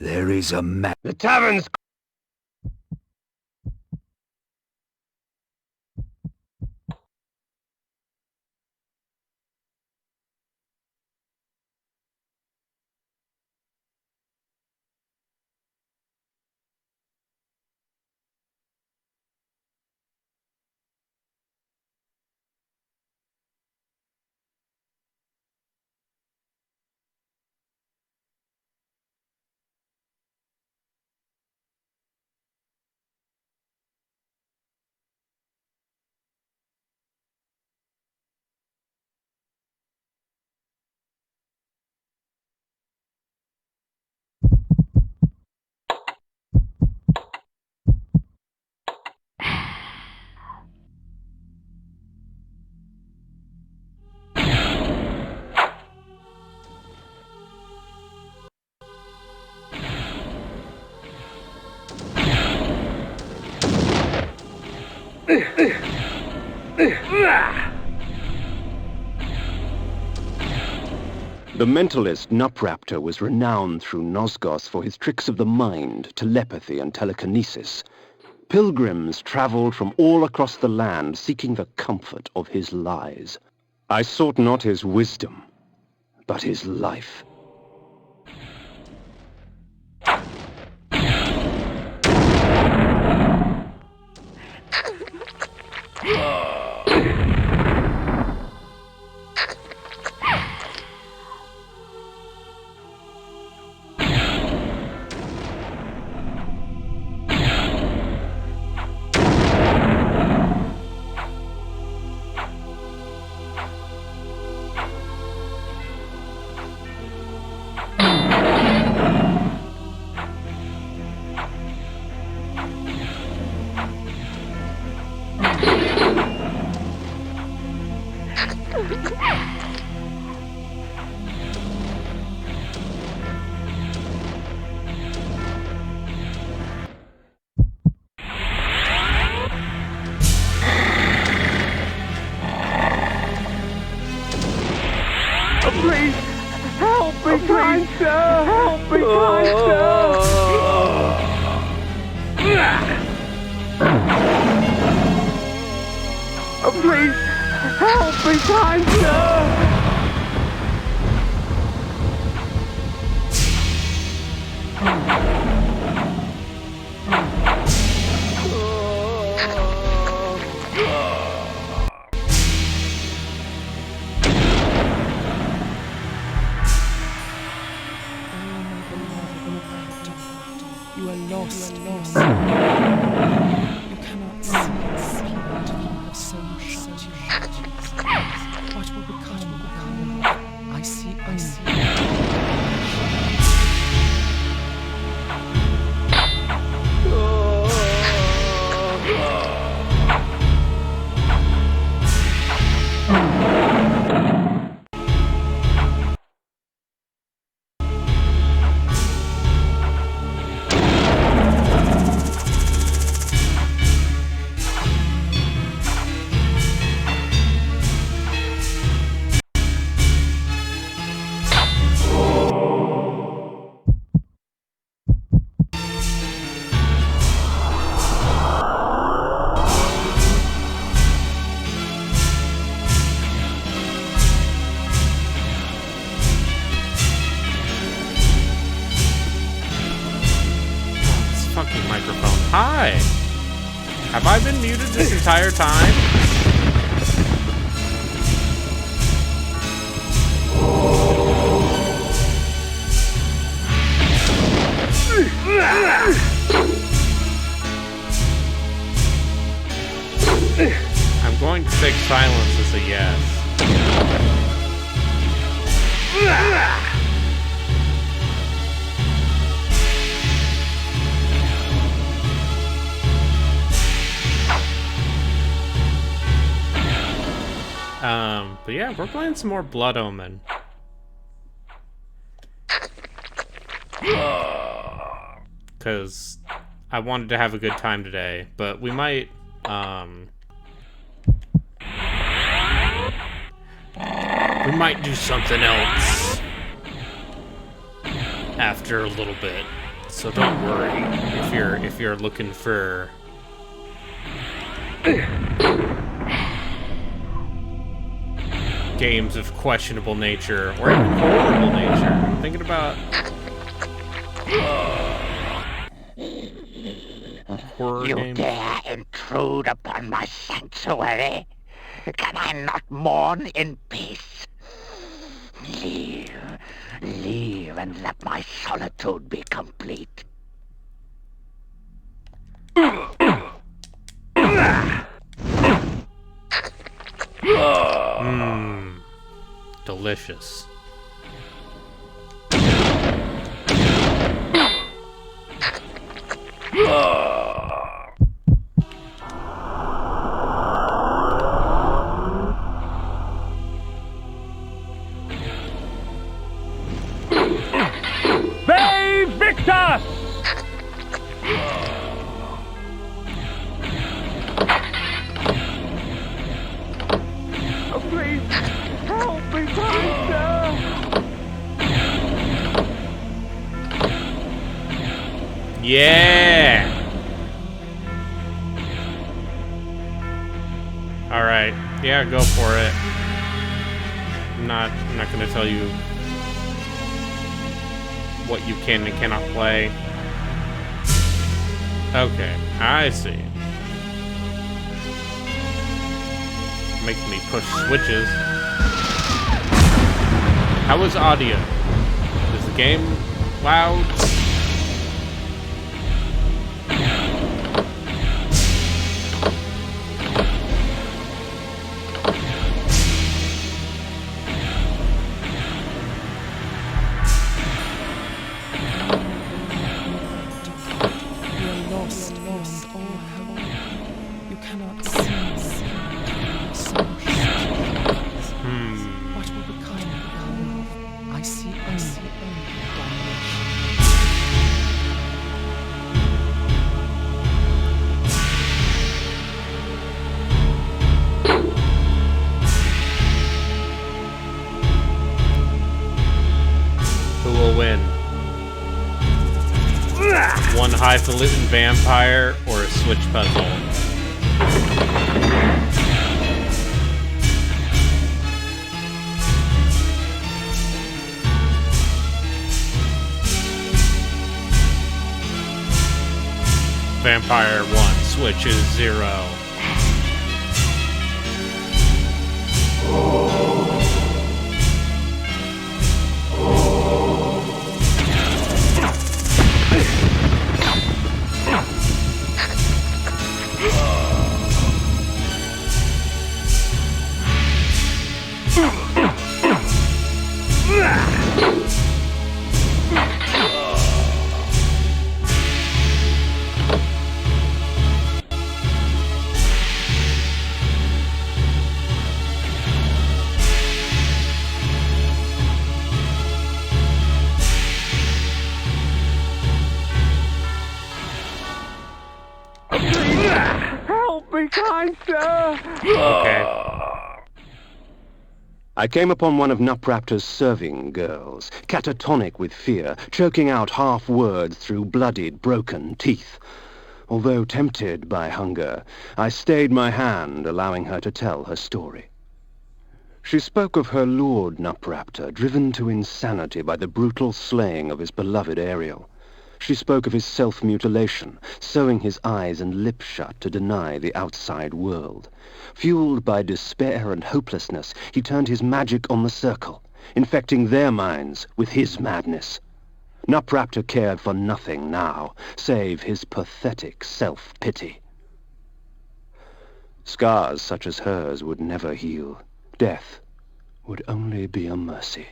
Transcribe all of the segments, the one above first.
There is a man. The tavern's... The mentalist Nupraptor was renowned through Nosgoth for his tricks of the mind, telepathy, and telekinesis. Pilgrims traveled from all across the land seeking the comfort of his lies. I sought not his wisdom, but his life. Please, help me, kind sir! Help me, kind sir! Please, help me, kind sir! You are lost. You cannot see the sun shut you. What will become? I see. Microphone. Hi! Have I been muted this entire time? I'm going to take silence as a yes. But yeah, we're playing some more Blood Omen. Because I wanted to have a good time today, but we might, we might do something else after a little bit. So don't worry if you're looking for games of questionable nature or even horrible nature. I'm thinking about horror You games. dare intrude upon my sanctuary? Can I not mourn in peace? Leave, leave, and let my solitude be complete. Delicious. They Victor! Oh, please, help me, kind sir! Yeah. All right. Yeah, go for it. I'm not going to tell you what you can and cannot play. Okay, I see. Makes me push switches. How was audio? Is the game loud? You are lost beyond all hope. You cannot see. So what will become of our love? I see only damnation. Who will win? One highfalutin vampire or a switch puzzle? Vampire 1, switch is 0. Help me, kind sir! Okay. I came upon one of Nupraptor's serving girls, catatonic with fear, choking out half words through bloodied, broken teeth. Although tempted by hunger, I stayed my hand, allowing her to tell her story. She spoke of her lord Nupraptor, driven to insanity by the brutal slaying of his beloved Ariel. She spoke of his self-mutilation, sewing his eyes and lips shut to deny the outside world. Fueled by despair and hopelessness, he turned his magic on the circle, infecting their minds with his madness. Nupraptor cared for nothing now, save his pathetic self-pity. Scars such as hers would never heal. Death would only be a mercy.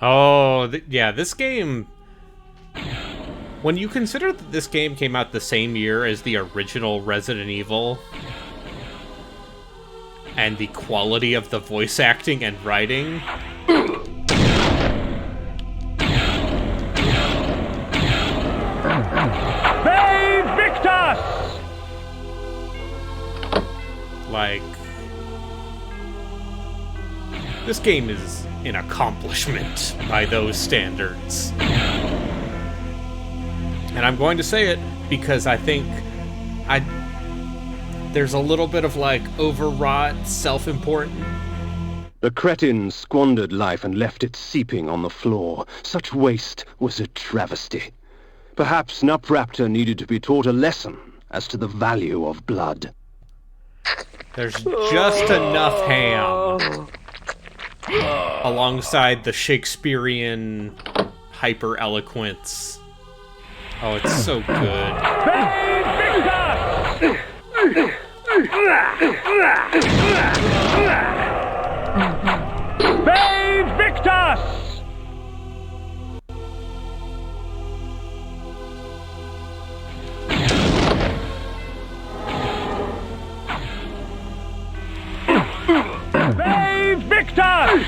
Oh, yeah, this game... When you consider that this game came out the same year as the original Resident Evil, and the quality of the voice acting and writing... Victus! Like... This game is an accomplishment by those standards. And I'm going to say it because I think there's a little bit of, like, overwrought, self-important. The cretin squandered life and left it seeping on the floor. Such waste was a travesty. Perhaps Nupraptor needed to be taught a lesson as to the value of blood. There's just enough ham alongside the Shakespearean hyper-eloquence. Oh, it's so good. Save Victus! Save Victus!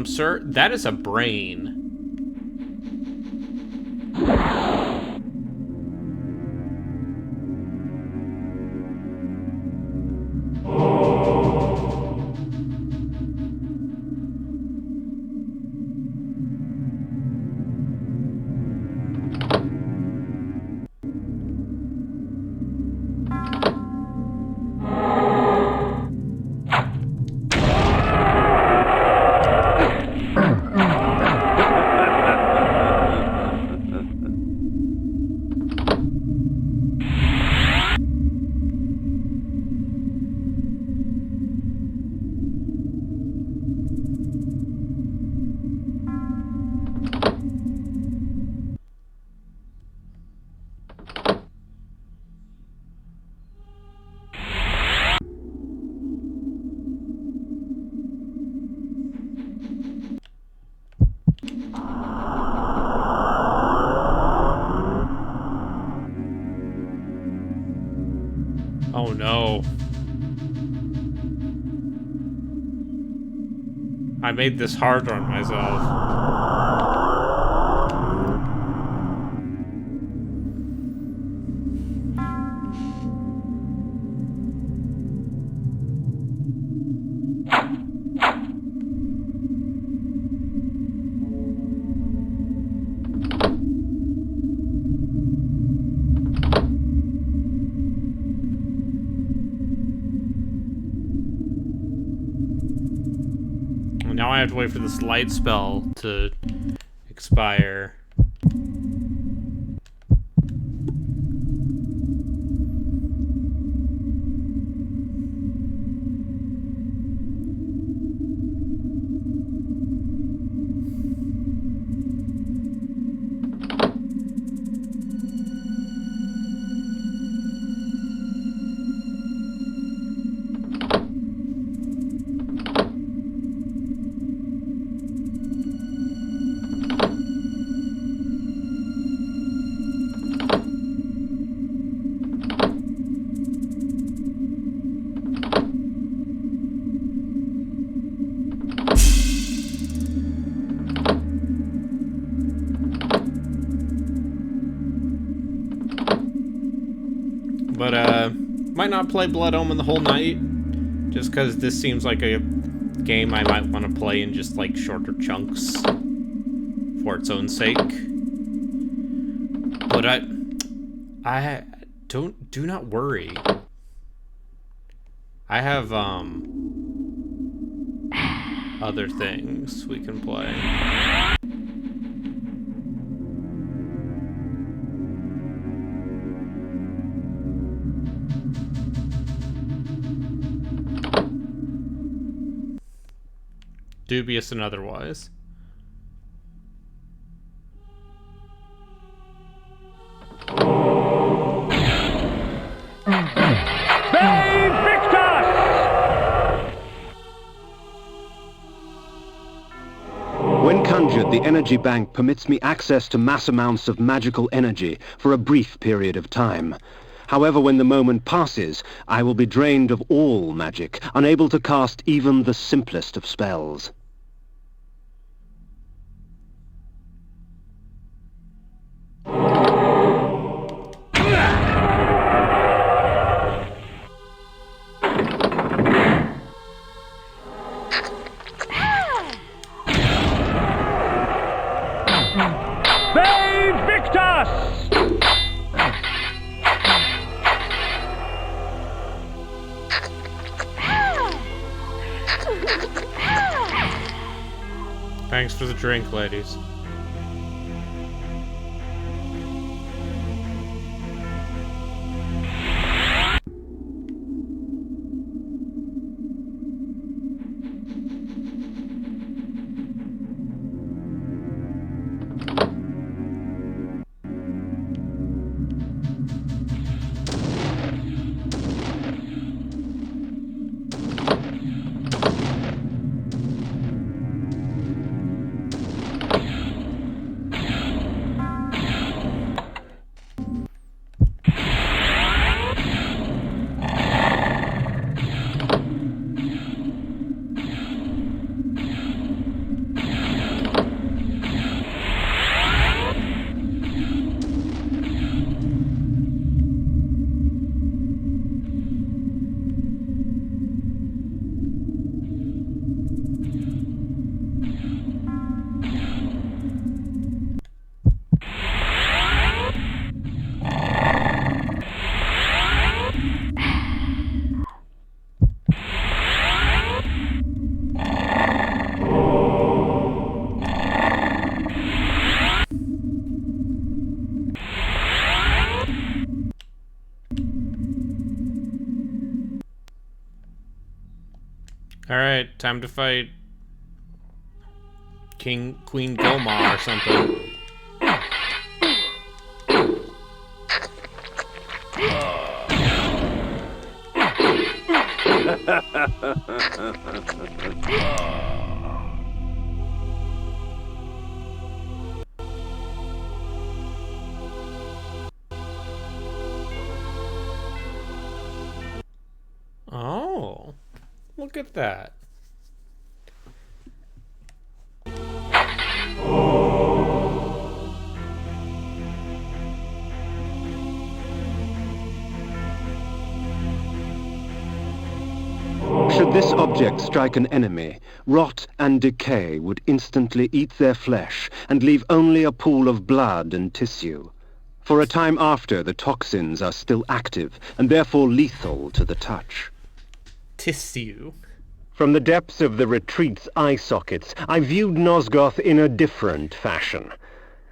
Sir, that is a brain. Oh no. I made this hard on myself. Now I have to wait for this light spell to expire. But, might not play Blood Omen the whole night, just because this seems like a game I might want to play in just, like, shorter chunks. for its own sake. But I do not worry. I have other things we can play. Dubious and otherwise. When conjured, the energy bank permits me access to mass amounts of magical energy for a brief period of time. However, when the moment passes, I will be drained of all magic, unable to cast even the simplest of spells. Thanks for the drink, ladies. Alright, time to fight Queen Goma or something. Oh, look at that. Should this object strike an enemy, rot and decay would instantly eat their flesh and leave only a pool of blood and tissue. For a time after, the toxins are still active and therefore lethal to the touch. Tissue. From the depths of the retreat's eye sockets, I viewed Nosgoth in a different fashion.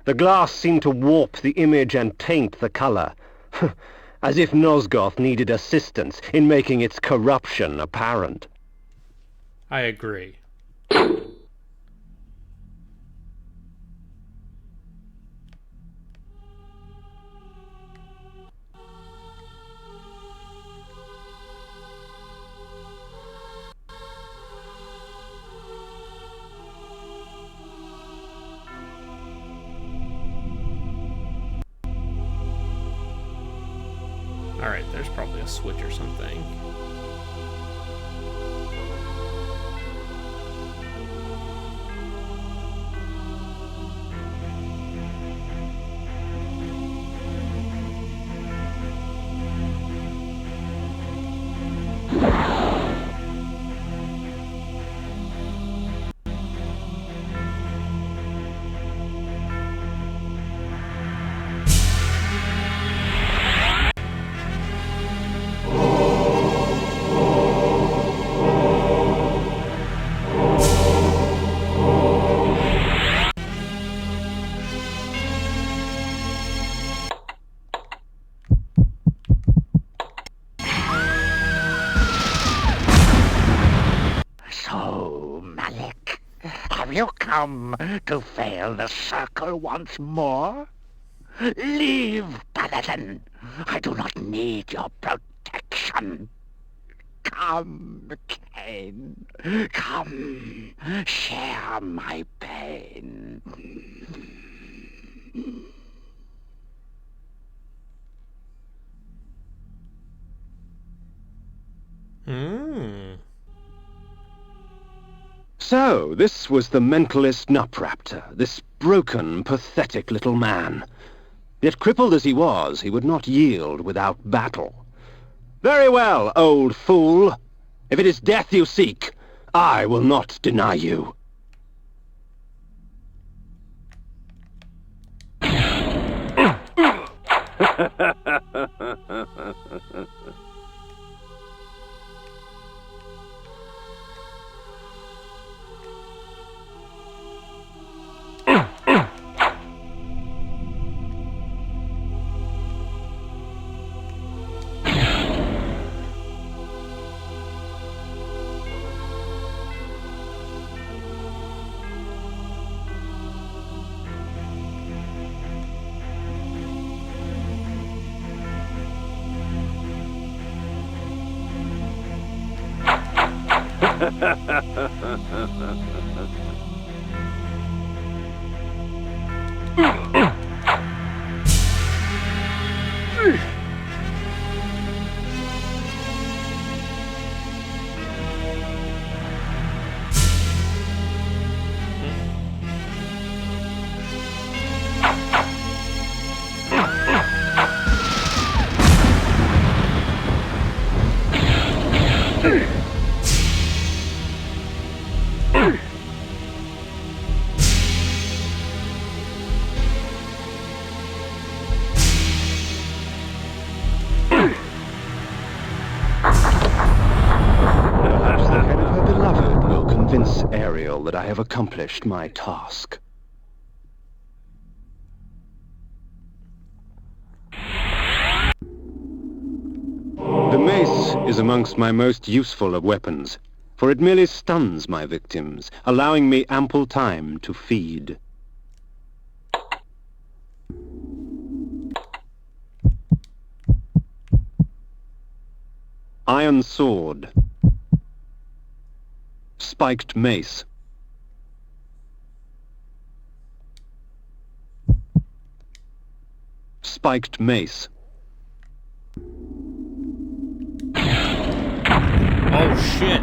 The glass seemed to warp the image and taint the color, as if Nosgoth needed assistance in making its corruption apparent. I agree. Alright, there's probably a switch or something. come to fail the circle once more? Leave, Paladin. I do not need your protection. Come, Cain. Come, share my pain. So, this was the mentalist Nupraptor, this broken, pathetic little man. Yet crippled as he was, he would not yield without battle. Very well, old fool. If it is death you seek, I will not deny you. That I have accomplished my task. The mace is amongst my most useful of weapons, for it merely stuns my victims, allowing me ample time to feed. Iron sword. Spiked mace. Spiked mace. Oh shit.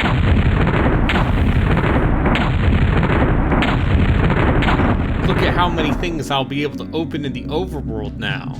Look at how many things I'll be able to open in the overworld now.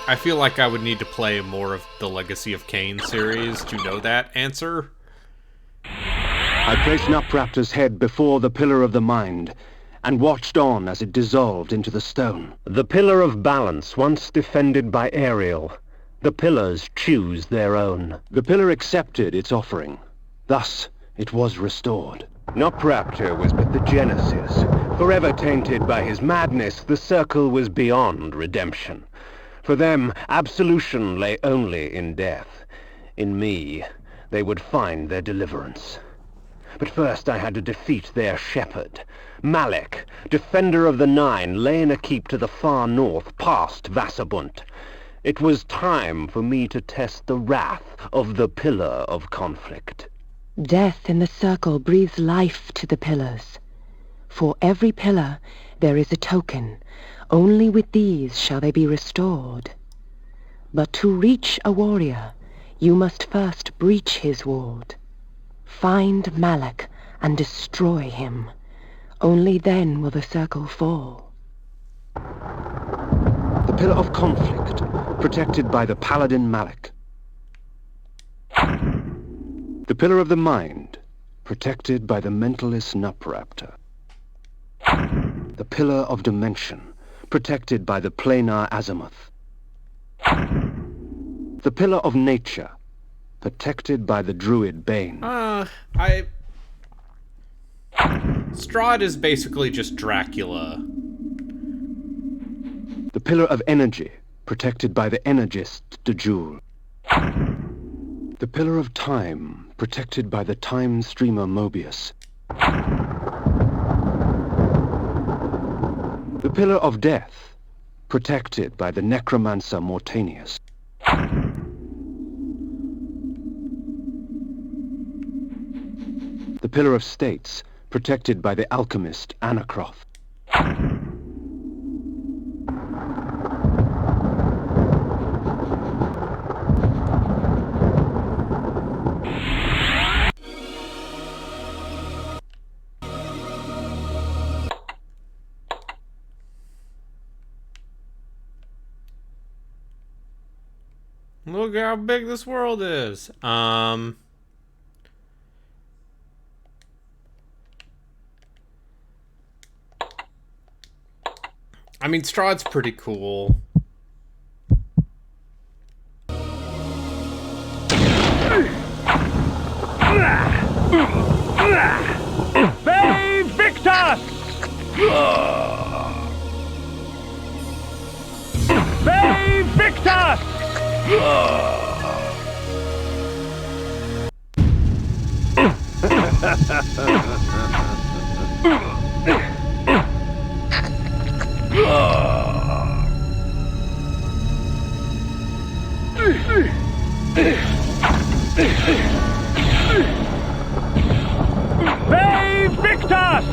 I feel like I would need to play more of the Legacy of Kain series to know that answer. I placed Nupraptor's head before the Pillar of the Mind, and watched on as it dissolved into the stone. The Pillar of Balance, once defended by Ariel. The pillars choose their own. The pillar accepted its offering. Thus, it was restored. Nupraptor was but the genesis. Forever tainted by his madness, the circle was beyond redemption. For them, absolution lay only in death. In me, they would find their deliverance. But first I had to defeat their shepherd. Malek, defender of the Nine, lay in a keep to the far north, past Vassabunt. It was time for me to test the wrath of the Pillar of Conflict. Death in the circle breathes life to the pillars. For every pillar there is a token. Only with these shall they be restored. But to reach a warrior, you must first breach his ward. Find Malek and destroy him. Only then will the circle fall. The pillar of conflict, protected by the paladin Malik. The pillar of the mind, protected by the mentalist Nupraptor. The pillar of dimension, protected by the planar Azimuth. The pillar of nature, protected by the druid Bane. Strahd is basically just Dracula. The pillar of energy, protected by the energist Dejul. The pillar of time, protected by the time streamer Mobius. The pillar of death, protected by the necromancer Mortanius. The pillar of states, protected by the alchemist Anacroth. Look how big this world is. I mean, Strahd's pretty cool. Ve Victus! Ve Victus! Ve Victus!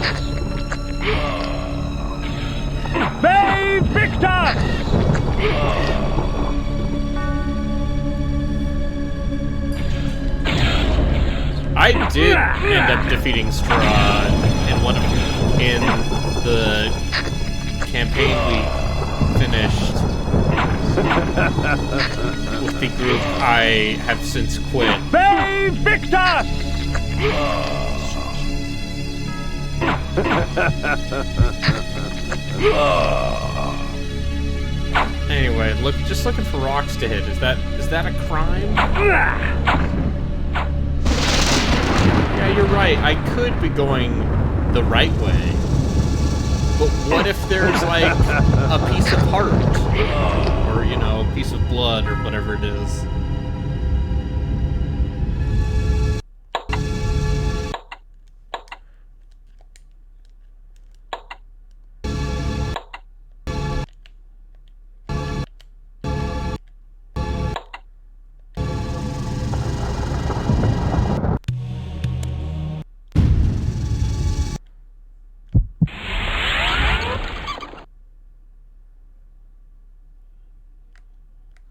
Ve Victus! I did end up defeating Strahd in the campaign we finished with the group I have since quit. Ve Victus! Anyway, just looking for rocks to hit. Is that a crime? Yeah, you're right. I could be going the right way. But what if there's, like, a piece of heart? Or, you know, a piece of blood, or whatever it is.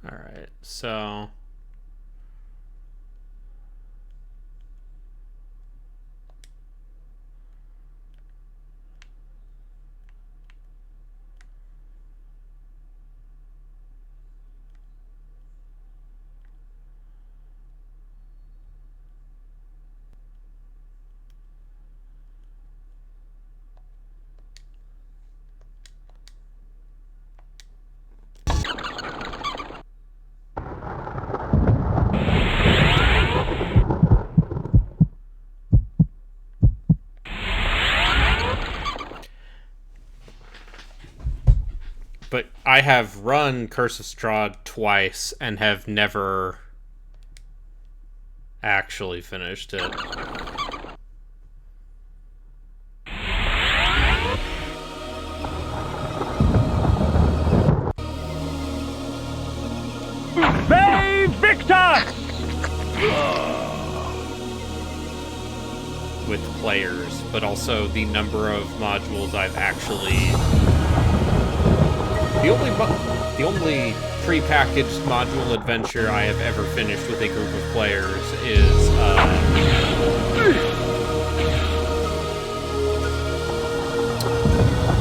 Alright, so... But I have run Curse of Strahd twice and have never actually finished it. Ve Victus! With players, but also the number of modules I've actually... The only pre-packaged module adventure I have ever finished with a group of players is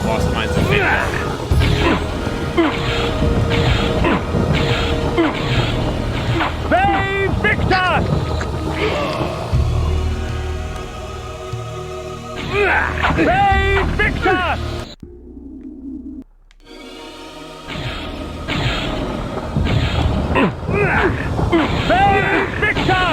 Lost Mines of Fate. They Victor! They Victor! They Victor!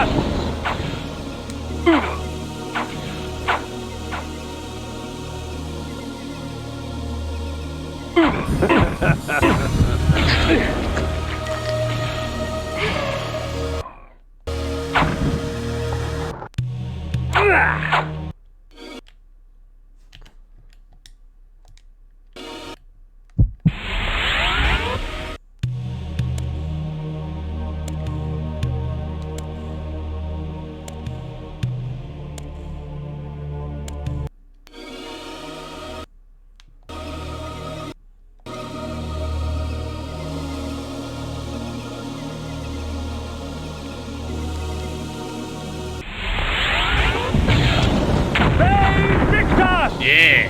Yeah!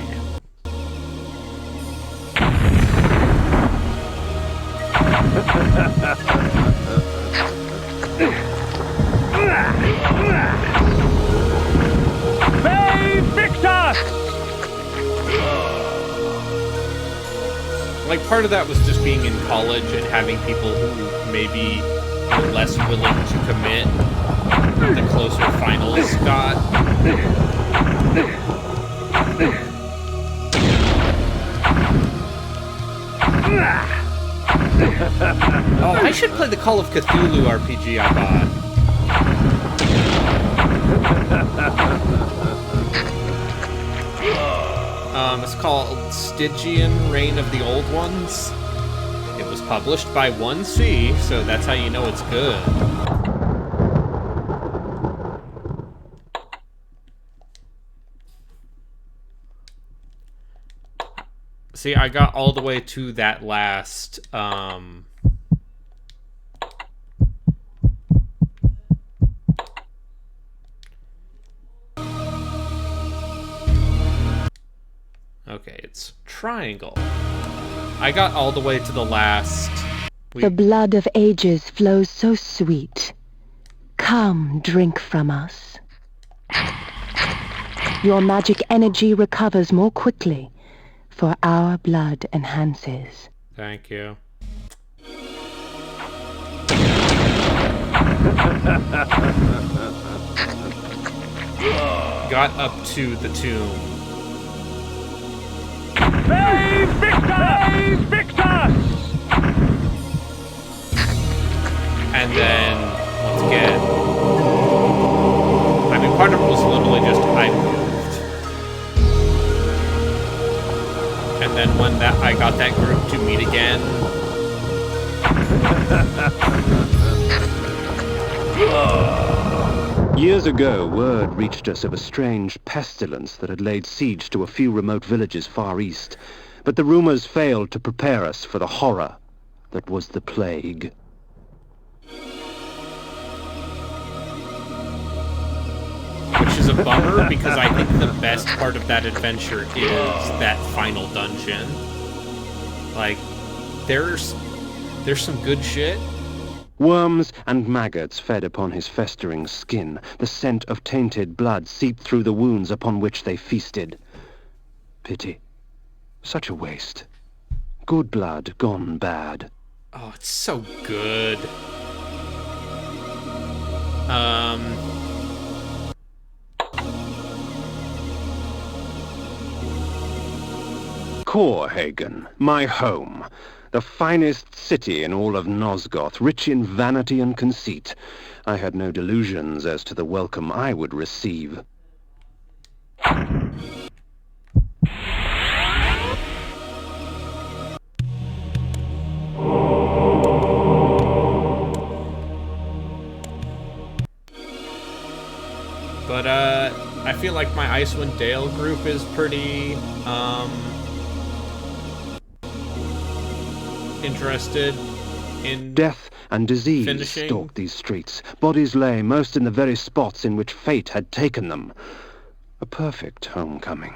They Victor! Like, part of that was just being in college and having people who maybe were less willing to commit the closer finals got. Oh, I should play the Call of Cthulhu RPG I bought. It's called Stygian Reign of the Old Ones. It was published by 1C, so that's how you know it's good. See, I got all the way to that last, okay, it's triangle. I got all the way to the last... The blood of ages flows so sweet. Come, drink from us. Your magic energy recovers more quickly, for our blood enhances. Thank you. Got up to the tomb. They Victor! They Victor! And then, once again... I mean, part of it was literally just I moved. And then when I got that group to meet again... Years ago, word reached us of a strange pestilence that had laid siege to a few remote villages far east, but the rumors failed to prepare us for the horror that was the plague. Which is a bummer, because I think the best part of that adventure is that final dungeon. Like, there's some good shit. Worms and maggots fed upon his festering skin. The scent of tainted blood seeped through the wounds upon which they feasted. Pity. Such a waste. Good blood gone bad. Oh, it's so good. Korhagen, my home. The finest city in all of Nosgoth, rich in vanity and conceit. I had no delusions as to the welcome I would receive. But, I feel like my Icewind Dale group is pretty, interested in Death and disease finishing. stalked these streets. Bodies lay, most in the very spots in which fate had taken them. A perfect homecoming.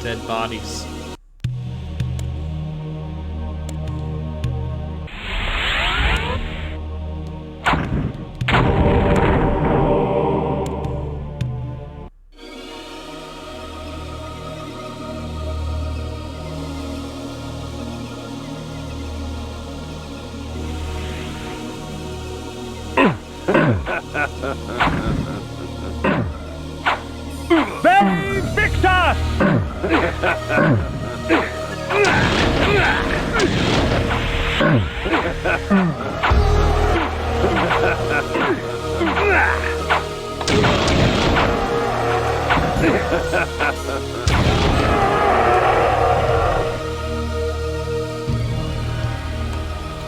Dead bodies. Victor!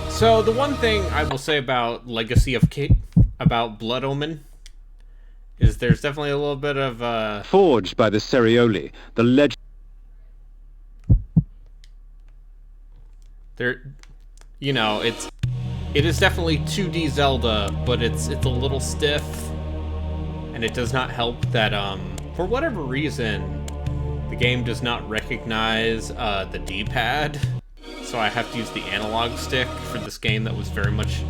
So the one thing I will say about Legacy of about Blood Omen is there's definitely a little bit of Forged by the Cerioli, the legend... there, you know, it is definitely 2D Zelda, but it's a little stiff, and it does not help that for whatever reason the game does not recognize the D-pad, so I have to use the analog stick for this game that was very much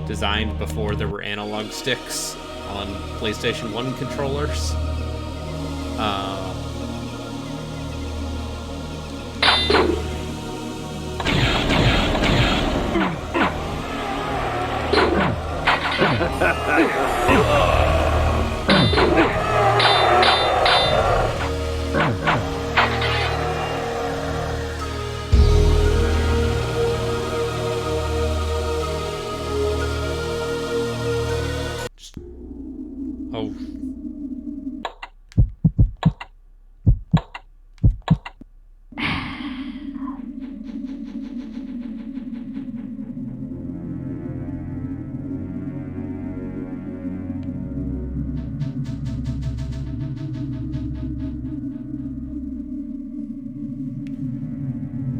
designed before there were analog sticks on PlayStation 1 controllers. Oh.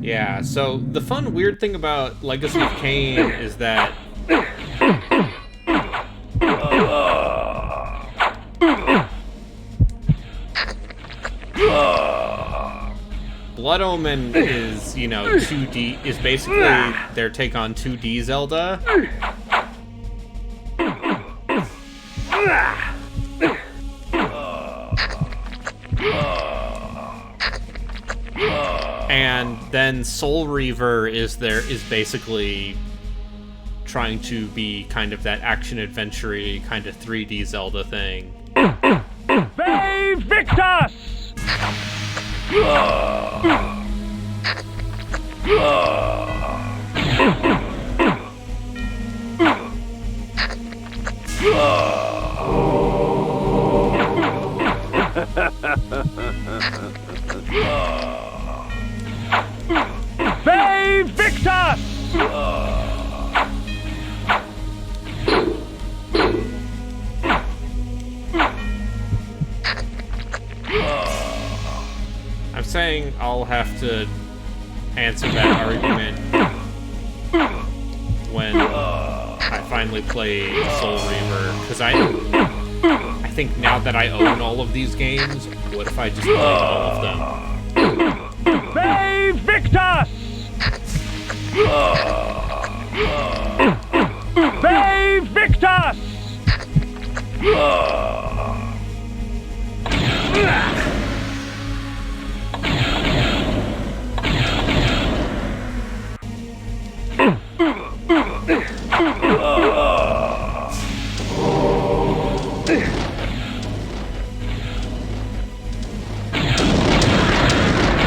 Yeah, so the fun, weird thing about Legacy of Kain is that Blood Omen is, you know, 2D, is basically their take on 2D Zelda. And then Soul Reaver is basically trying to be kind of that action-adventure-y kind of 3D Zelda thing. They Victus! They Victus! I'm saying I'll have to answer that argument when I finally play Soul Reaver, because I think now that I own all of these games, what if I just played all of them? They Victus! They Victus!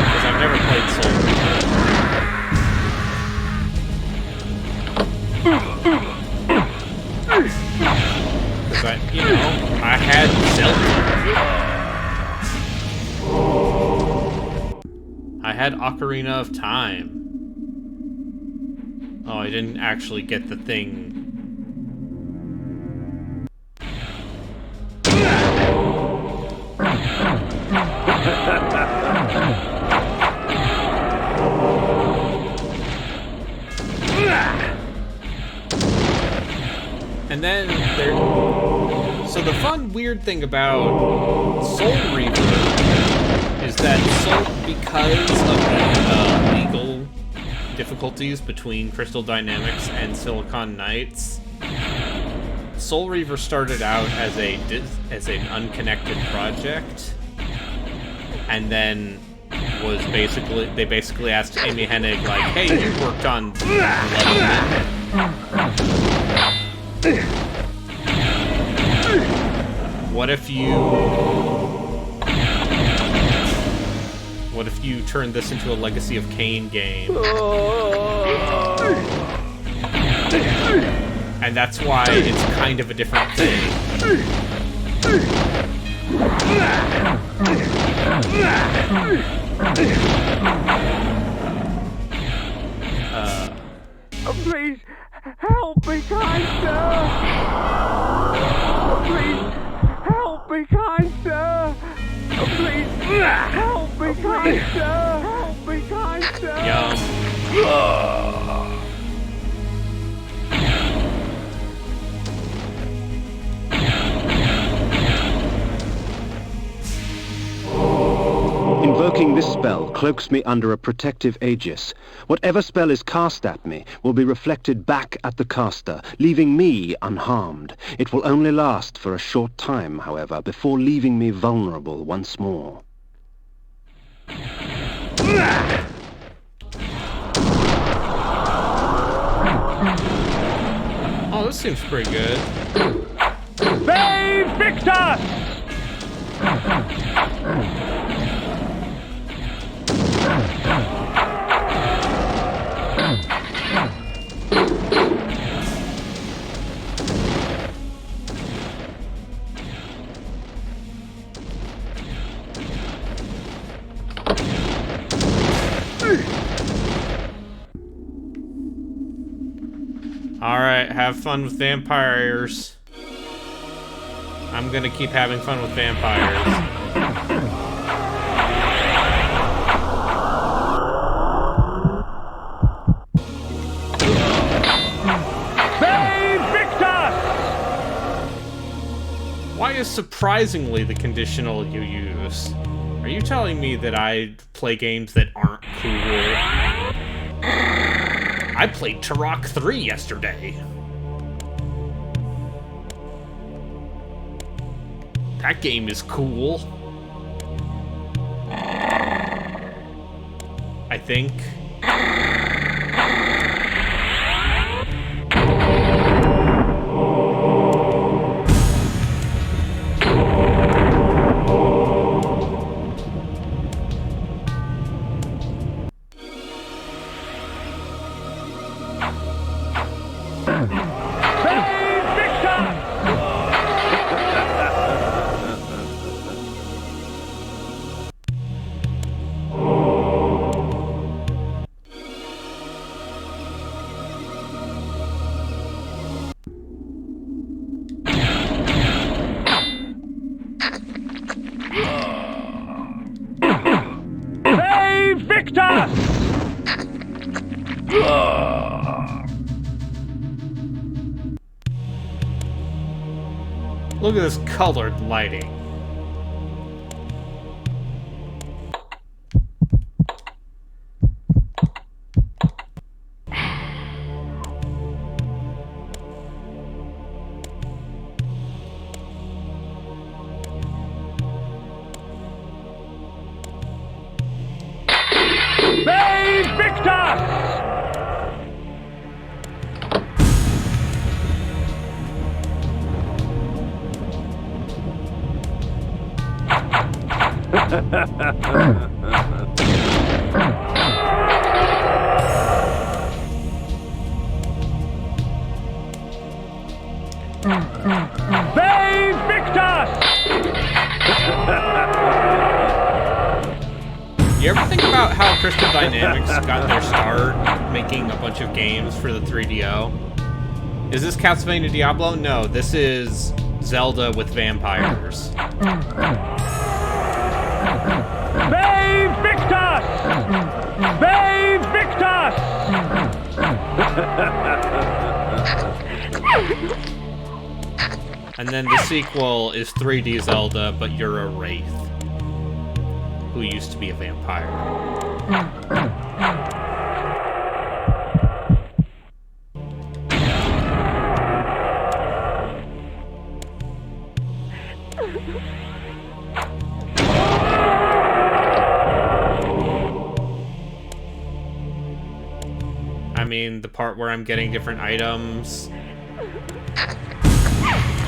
Because I've never played Soul Reaver. Because I had Zelda. I had Ocarina of Time. Oh, I didn't actually get the thing. And then there... So the fun, weird thing about Soul Reaver is is that because of the legal difficulties between Crystal Dynamics and Silicon Knights, Soul Reaver started out as an unconnected project, and then they basically asked Amy Hennig, like, hey, you worked on What if you turned this into a Legacy of Kain game? And that's why it's kind of a different thing. Please, help me, kind sir! Please, help me, kind sir! Please, help me, kind sir! Help me, kind sir! Yum. Invoking this spell cloaks me under a protective aegis. Whatever spell is cast at me will be reflected back at the caster, leaving me unharmed. It will only last for a short time, however, before leaving me vulnerable once more. Oh, this seems pretty good. Save Victor! Alright, have fun with vampires. I'm gonna keep having fun with vampires. Why is surprisingly the conditional you use? Are you telling me that I play games that aren't cool? I played Turok 3 yesterday. That game is cool. I think. Look at this colored lighting. You ever think about how Crystal Dynamics got their start making a bunch of games for the 3DO? Is this Castlevania Diablo? No, this is Zelda with vampires. Save Victus! Save Victus! And then the sequel is 3D Zelda, but you're a wraith. who used to be a vampire. I mean, the part where I'm getting different items,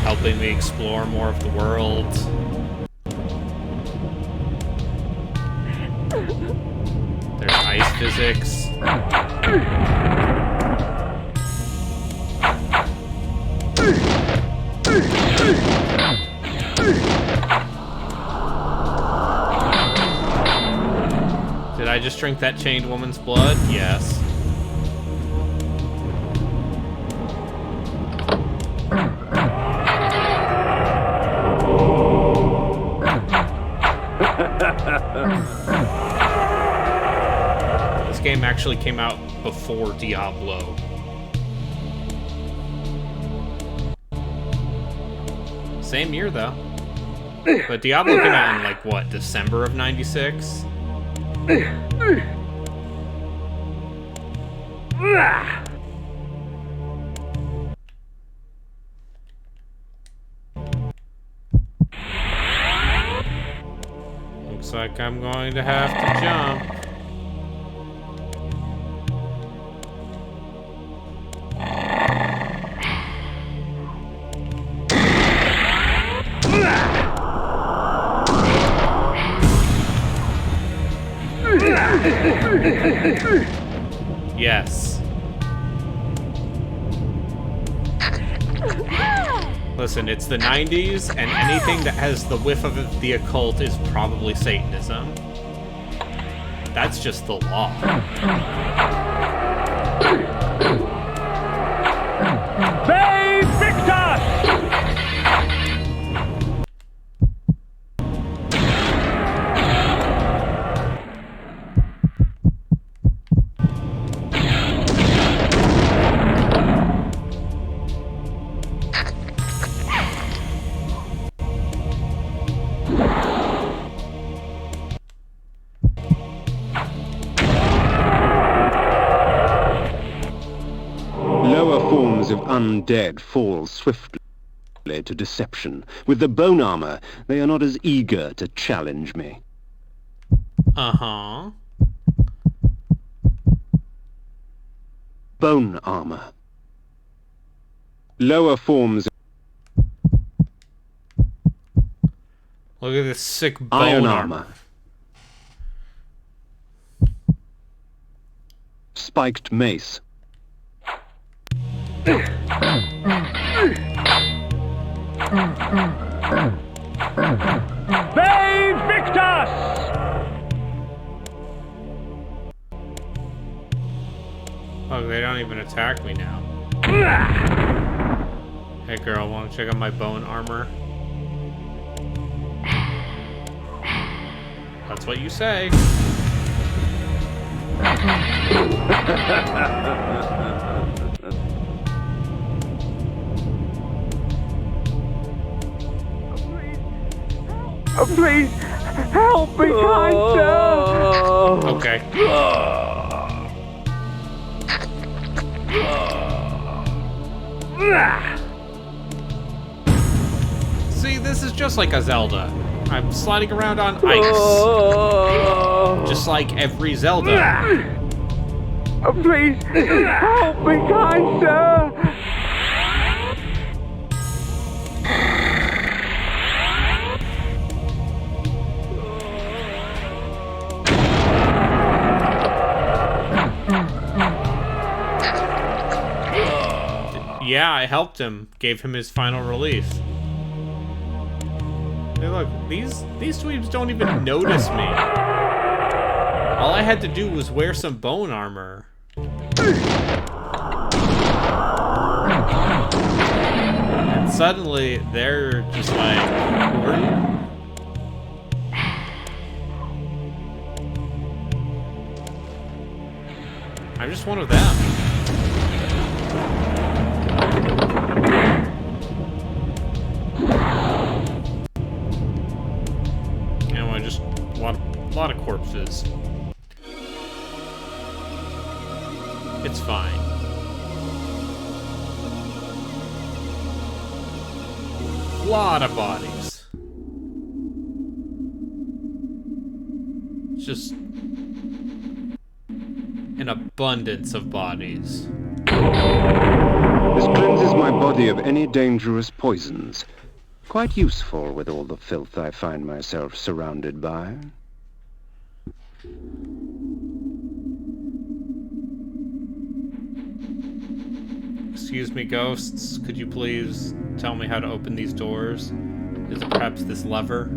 helping me explore more of the world. There's ice physics. Did I just drink that chained woman's blood? Yes. This game actually came out before Diablo. Same year, though. But Diablo came out in, like, what, December of '96? Looks like I'm going to have to jump. Yes. Listen, it's the 90s, and anything that has the whiff of the occult is probably Satanism. That's just the law. They Victor! Of undead fall swiftly to deception. With the bone armor, they are not as eager to challenge me. Uh-huh. Bone armor. Lower forms. Look at this sick bone Iron armor. Spiked mace. They Victus! Oh, they don't even attack me now. Hey girl, wanna check out my bone armor? That's what you say. Oh, please, help me, kind sir! Okay. See, this is just like a Zelda. I'm sliding around on ice. Just like every Zelda. Oh, please, help me, kind sir! Yeah, I helped him. Gave him his final release. Hey, look, these dweebs don't even notice me. All I had to do was wear some bone armor. And suddenly, they're just like, who are you? I'm just one of them. is. It's fine. Lot of bodies. Just an abundance of bodies. This cleanses my body of any dangerous poisons. Quite useful with all the filth I find myself surrounded by. Excuse me, ghosts. Could you please tell me how to open these doors? Is it perhaps this lever?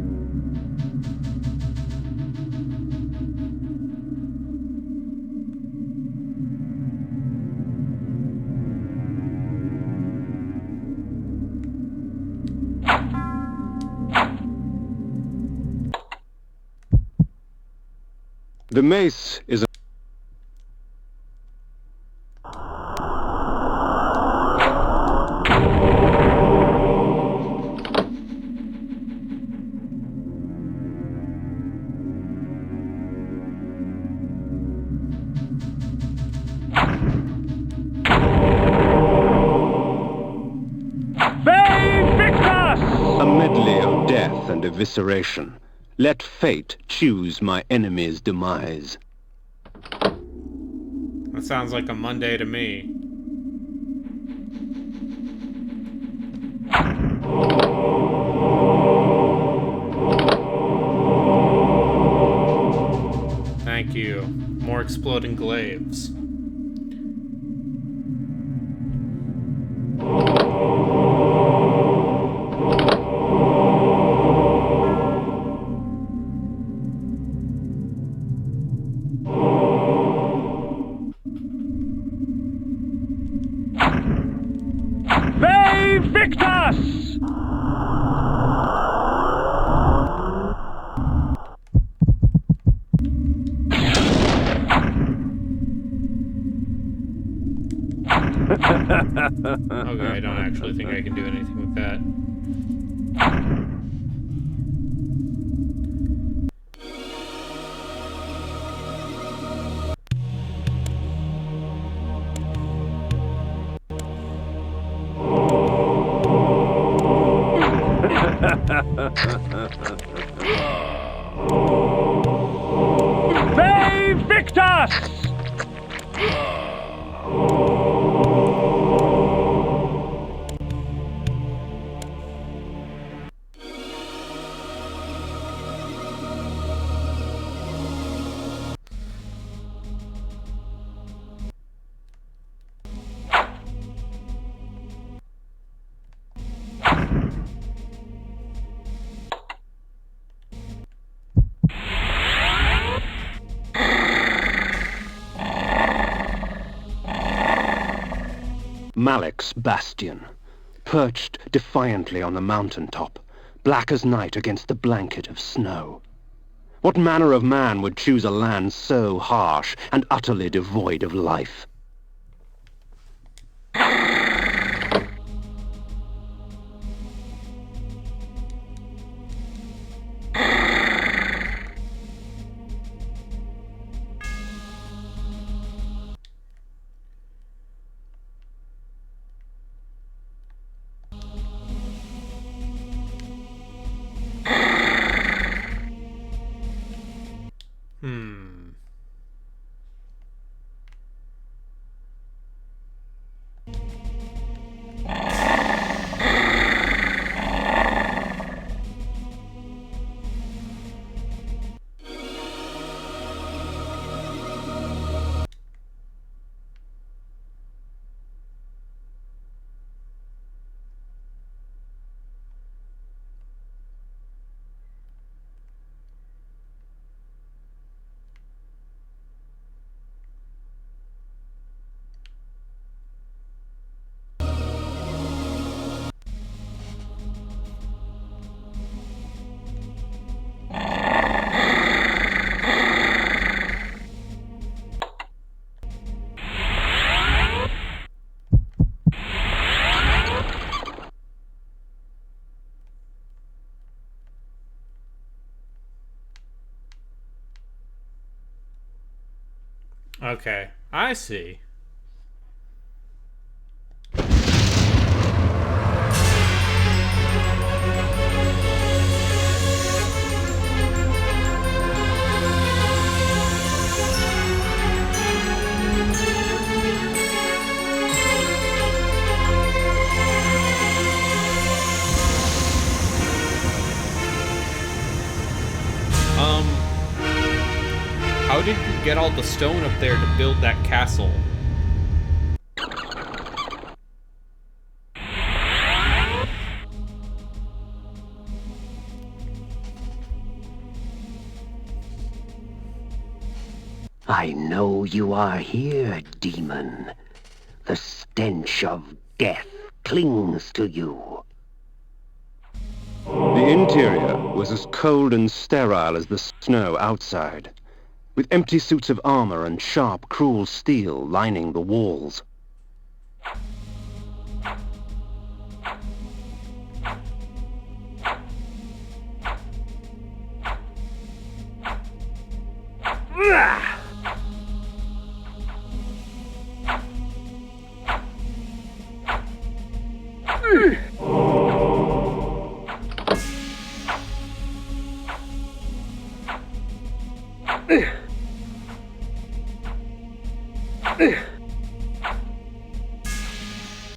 The mace is a medley of death and evisceration. Let fate choose my enemy's demise. That sounds like a Monday to me. Thank you. More exploding glaives. Okay, I don't actually think I can do anything with that. They Victus! Malek's bastion, perched defiantly on the mountaintop, black as night against the blanket of snow. What manner of man would choose a land so harsh and utterly devoid of life? Okay, I see. How did you get all the stone up there to build that castle? I know you are here, demon. The stench of death clings to you. The interior was as cold and sterile as the snow outside, with empty suits of armor and sharp, cruel steel lining the walls.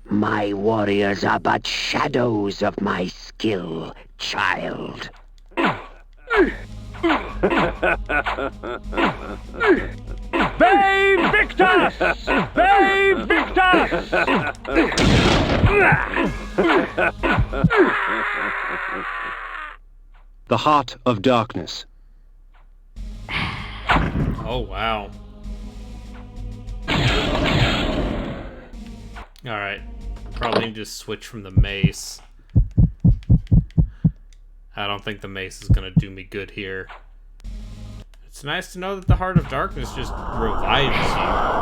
My warriors are but shadows of my skill, child. Bay Victus! Bay Victus! The Heart of Darkness. Oh, wow. Alright. Probably need to switch from the mace. I don't think the mace is gonna do me good here. It's nice to know that the Heart of Darkness just revives you.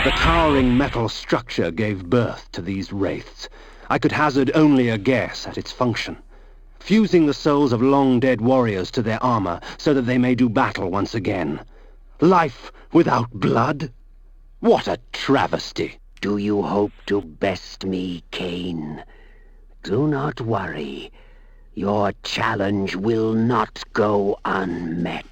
The towering metal structure gave birth to these wraiths. I could hazard only a guess at its function. Fusing the souls of long-dead warriors to their armor so that they may do battle once again. Life without blood? What a travesty! Do you hope to best me, Cain? Do not worry. Your challenge will not go unmet.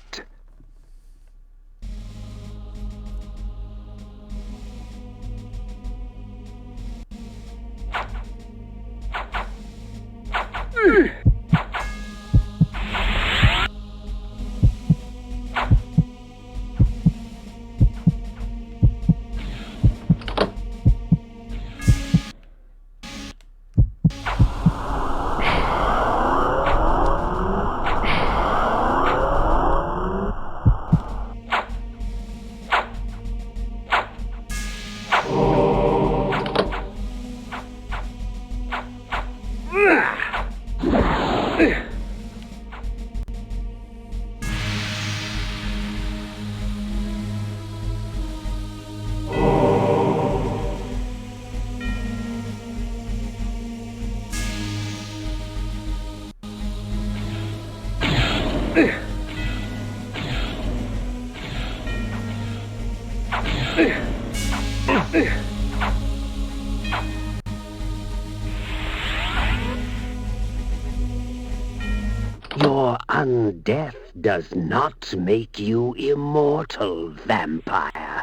One death does not make you immortal, vampire.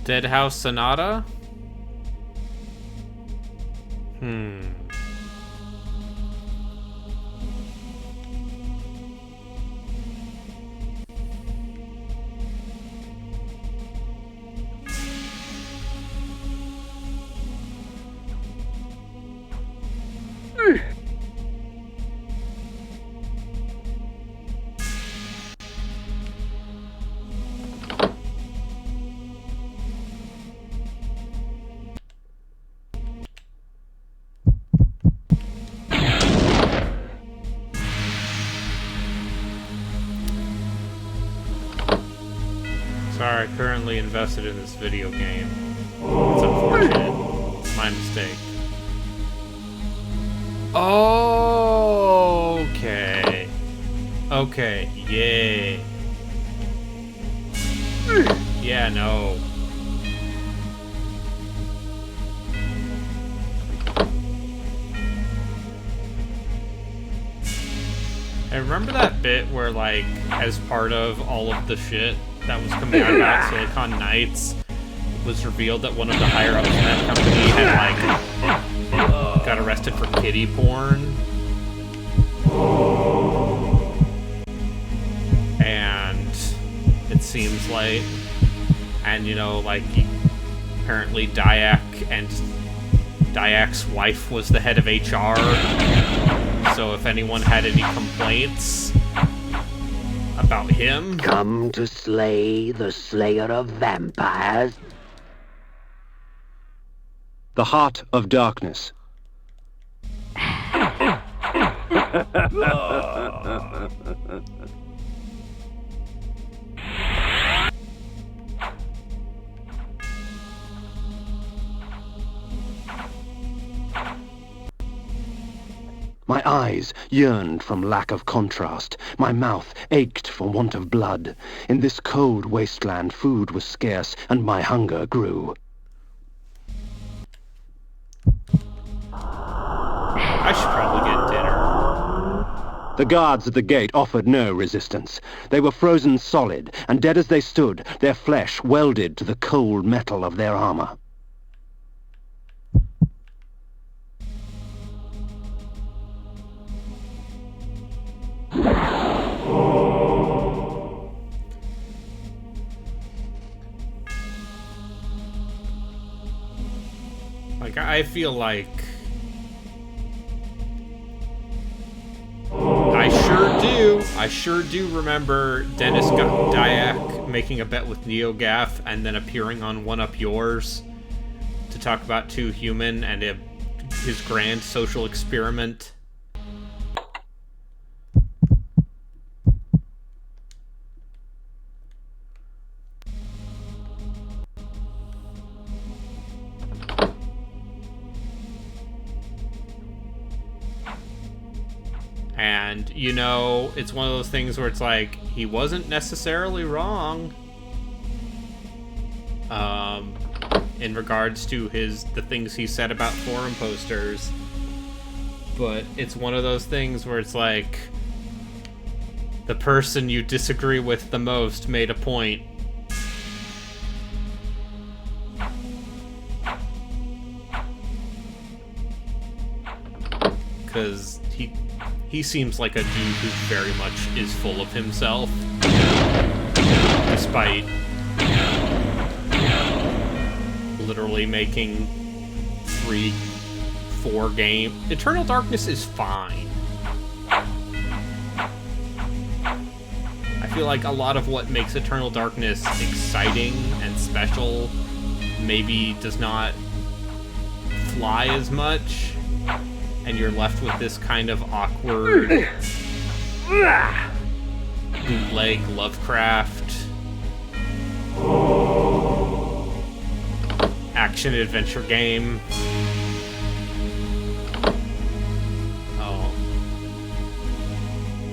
Dead House Sonata? Sorry, currently invested in this video game. It's unfortunate. It's my mistake. Okay. Okay, yay. Yeah, no. I remember that bit where, like, as part of all of the shit that was coming out about Silicon Knights, it was revealed that one of the higher-ups in that company had, like, got arrested for kiddie porn. And it seems like, and, you know, like, apparently Diak's wife was the head of HR. So if anyone had any complaints about him... Come to slay the slayer of vampires. The Heart of Darkness. My eyes yearned from lack of contrast. My mouth ached for want of blood. In this cold wasteland, food was scarce, and my hunger grew. I should probably get dinner. The guards at the gate offered no resistance. They were frozen solid, and dead as they stood, their flesh welded to the cold metal of their armor. Like, I feel like... I sure do remember Dennis Dyack making a bet with NeoGaf and then appearing on One Up Yours to talk about Too Human and his grand social experiment. And, you know, it's one of those things where it's like, he wasn't necessarily wrong. In regards to the things he said about forum posters. But it's one of those things where it's like, the person you disagree with the most made a point. Because he seems like a dude who very much is full of himself. Despite literally making 3-4 games. Eternal Darkness is fine. I feel like a lot of what makes Eternal Darkness exciting and special maybe does not fly as much. And you're left with this kind of awkward bootleg Lovecraft action-adventure game. Oh.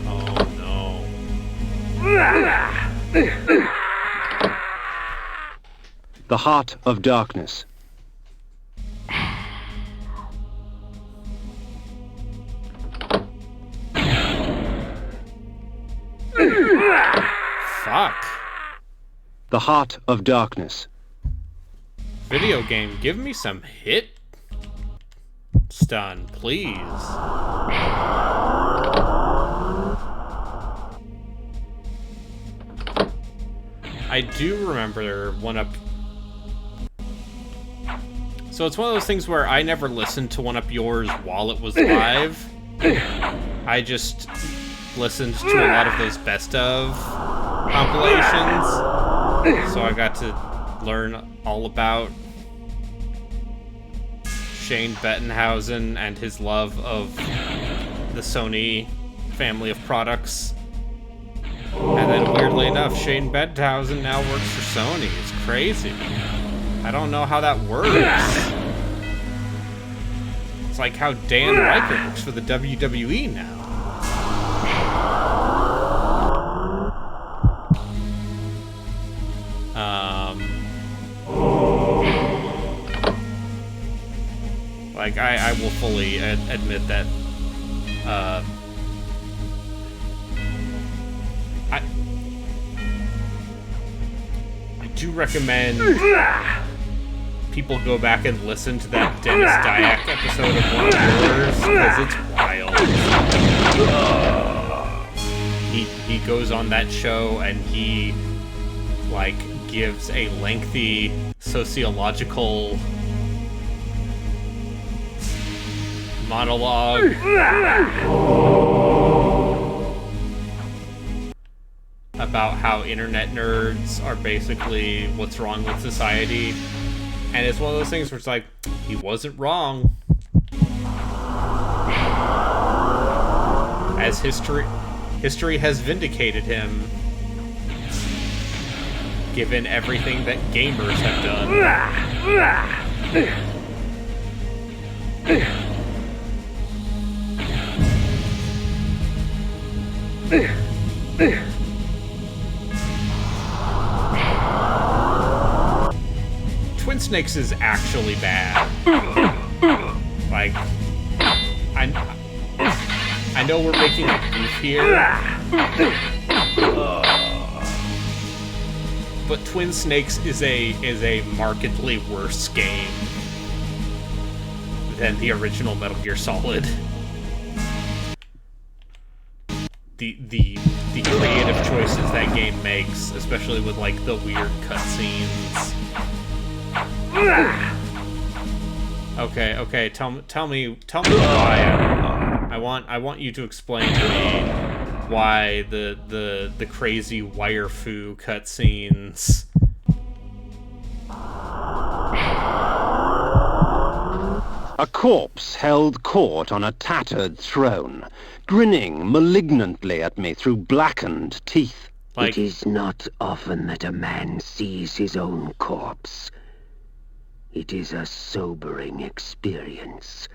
Oh, no. The Heart of Darkness. Fuck. The Heart of Darkness. Video game, give me some hit stun, please. I do remember one up. So it's one of those things where I never listened to One Up Yours while it was live. I just listened to a lot of those best of compilations. So I got to learn all about Shane Bettenhausen and his love of the Sony family of products. And then weirdly enough, Shane Bettenhausen now works for Sony. It's crazy. I don't know how that works. It's like how Dan Riker works for the WWE now. Like, I will fully admit that I do recommend people go back and listen to that Dennis Dyack episode of One of Yours, because it's wild. He goes on that show and he, like, gives a lengthy sociological monologue about how internet nerds are basically what's wrong with society. And it's one of those things where it's like, he wasn't wrong. As history has vindicated him, given everything that gamers have done. Twin Snakes is actually bad. Like, I know we're making a goof here, but Twin Snakes is a markedly worse game than the original Metal Gear Solid. The creative choices that game makes, especially with like the weird cutscenes. Okay. Tell me why. I want you to explain to me why the crazy wire fu cutscenes. A corpse held court on a tattered throne, grinning malignantly at me through blackened teeth. Like, It is not often that a man sees his own corpse. It is a sobering experience.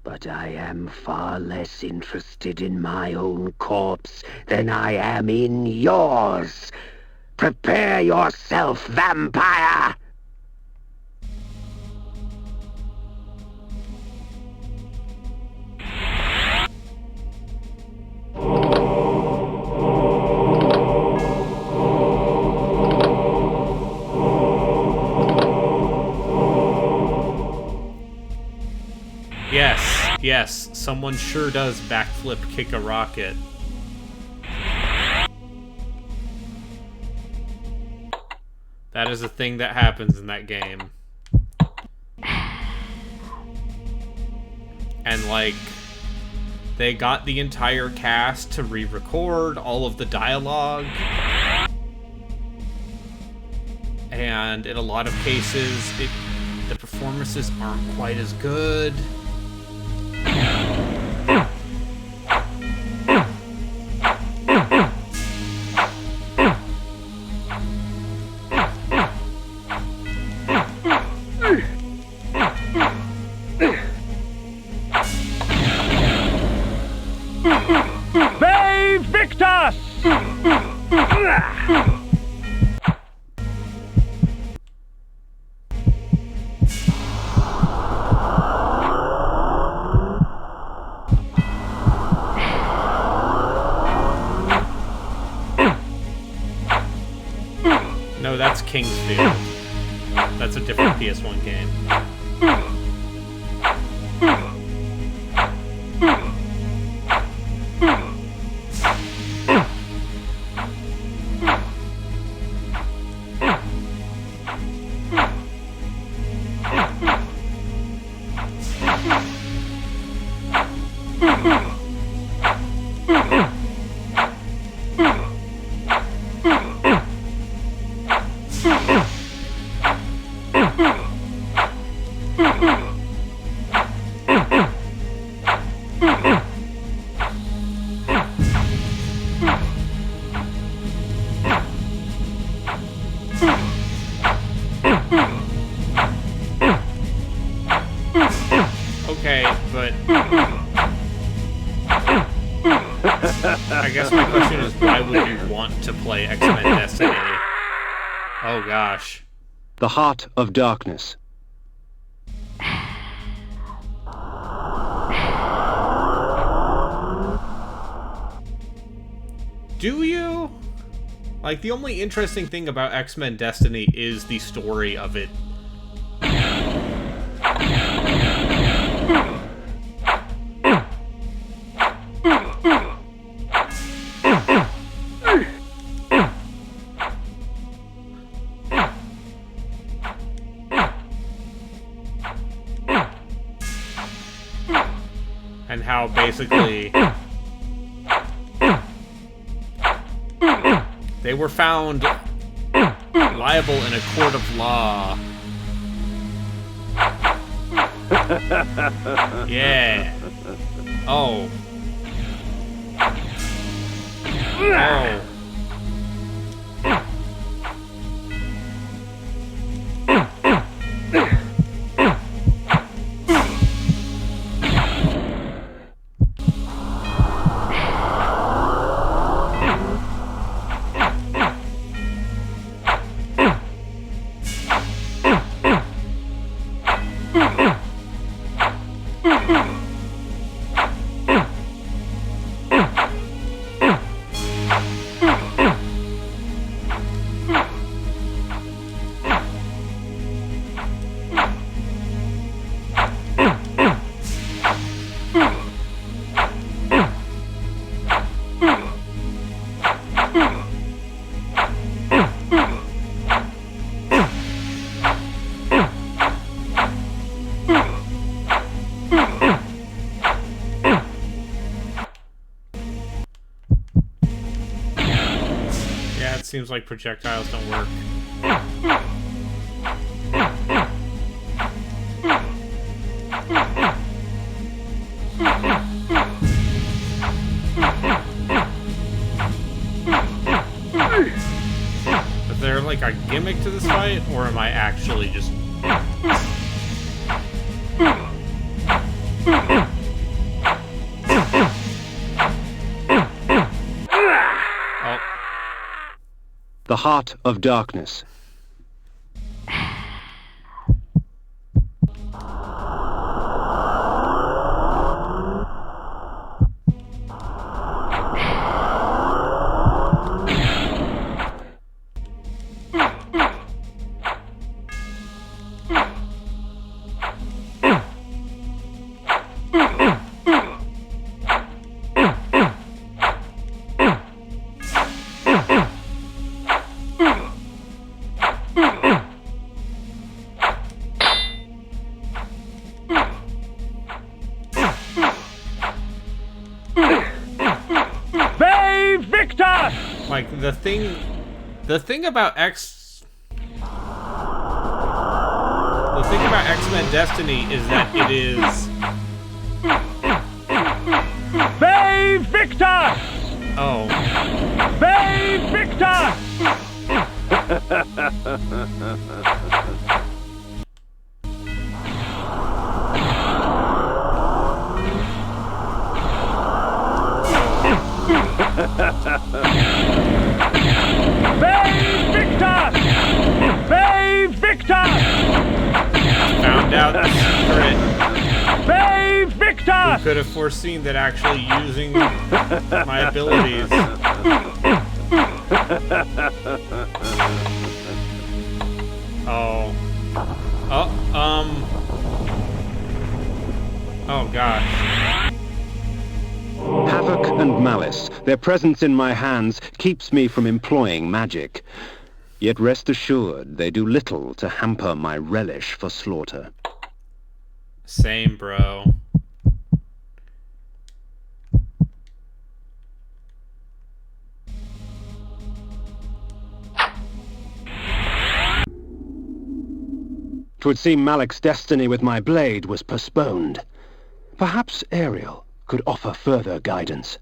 But I am far less interested in my own corpse than I am in yours. Prepare yourself, vampire! Yes, someone sure does backflip kick a rocket. That is a thing that happens in that game. And like, they got the entire cast to re-record all of the dialogue. And in a lot of cases, the performances aren't quite as good. They Victus! Kingsfield. That's a different PS1 game. Okay, but I guess my question is, why would you want to play X-Men Destiny? Oh gosh. The Heart of Darkness. Do you? Like, the only interesting thing about X-Men Destiny is the story of it. And how basically they were found liable in a court of law. Yeah. Oh. Oh. Seems like projectiles don't work. Is there like a gimmick to this fight, or am I actually just... The Heart of Darkness. Like, the thing about X-Men Destiny is that it is... Bay Victor! Oh. Bay Victor! Bay Victor! Bay Victor! Found out the secret. Bay Victor! Who could have foreseen that actually using my abilities Oh. Oh, gosh. Havoc and malice, their presence in my hands keeps me from employing magic. Yet rest assured, they do little to hamper my relish for slaughter. Same, bro. It would seem Malik's destiny with my blade was postponed. Perhaps Ariel could offer further guidance.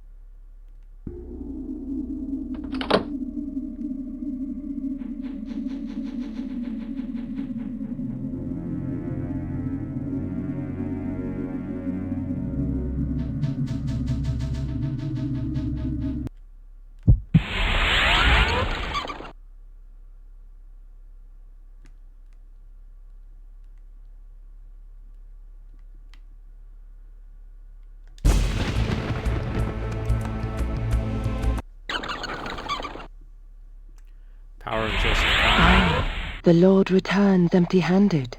Power of Joseph Kahn. The Lord returns empty-handed.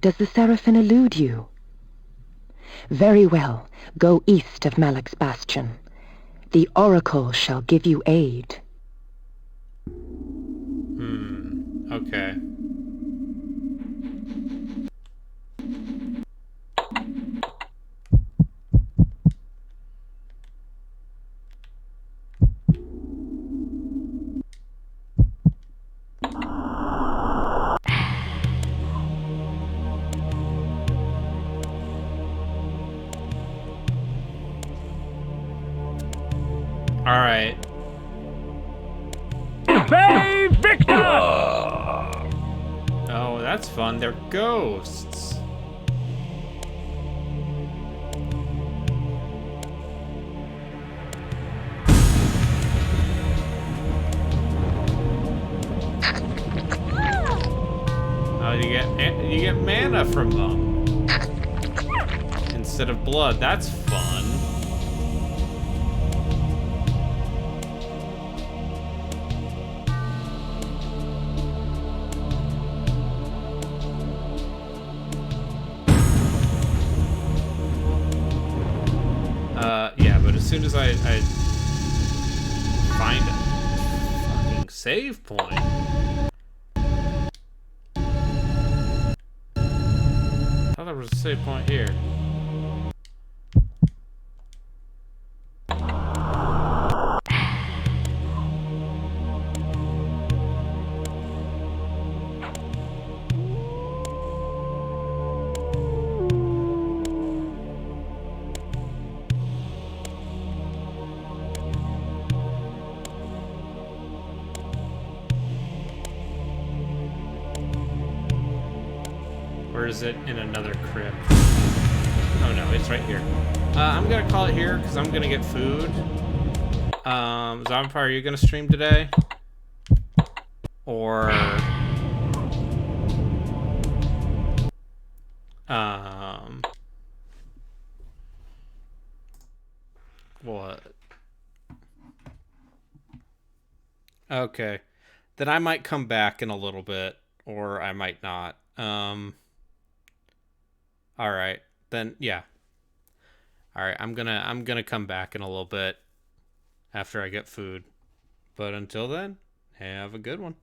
Does the Seraphim elude you? Very well. Go east of Malak's bastion. The Oracle shall give you aid. Okay. Alright. Save Victor! Oh, that's fun. They're ghosts. Oh, you get mana from them instead of blood. That's fun. Yeah, but as soon as I find a fucking save point. I thought there was a save point here. Or is it in another crypt? Oh no, it's right here. I'm gonna call it here because I'm gonna get food. Zombie, are you gonna stream today? Or what? Okay. Then I might come back in a little bit, or I might not. Alright. Then yeah. Alright, I'm gonna come back in a little bit after I get food. But until then, have a good one.